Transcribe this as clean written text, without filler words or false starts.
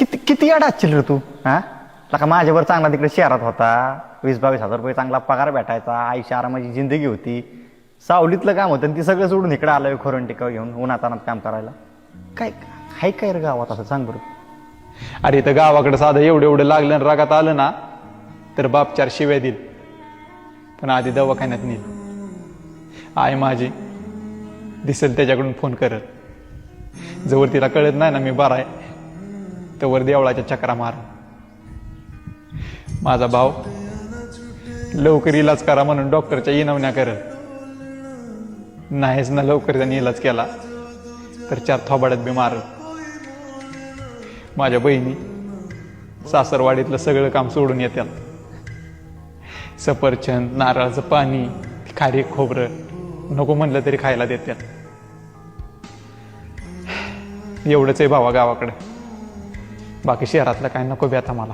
किती किती अडचल रे तू हा. लका माझ्यावर चांगला तिकडे शहरात होता, 20-22 हजार रुपये चांगला पगार भेटायचा, आयुष्य आरामाची जिंदगी होती, सावलीतलं काम होतं, ती सगळं सोडून इकडे आलोय खोरण टिकाव घेऊन उन्हातानात काम करायला. काय हाय काय रे गावात असं सांग बरं. अरे इथं गावाकडे साधं एवढं एवढं लागलं आणि रागात आलं ना तर बाप 4 शिव्या देईल, पण आधी दवाखान्यात नेईल. आई माझी दिसेल त्याच्याकडून फोन करत, जवळ तिला कळत नाही ना मी बरा आहे तवर देवळाच्या चक्रा मार. माझा भाऊ लवकर इलाज करा म्हणून डॉक्टरच्या इनवण्या करत, नाहीच ना लवकर त्यांनी इलाज केला तर 4 थोबाड्यात बी मारत. माझ्या बहिणी सासरवाडीतलं सगळं काम सोडून येतात, सफरचंद, नारळाचं पाणी, खारी खोबरं नको म्हणलं तरी खायला देतात. एवढंच आहे भावा गावाकडे, बाकी शहरातलं काय नको बी आता मला.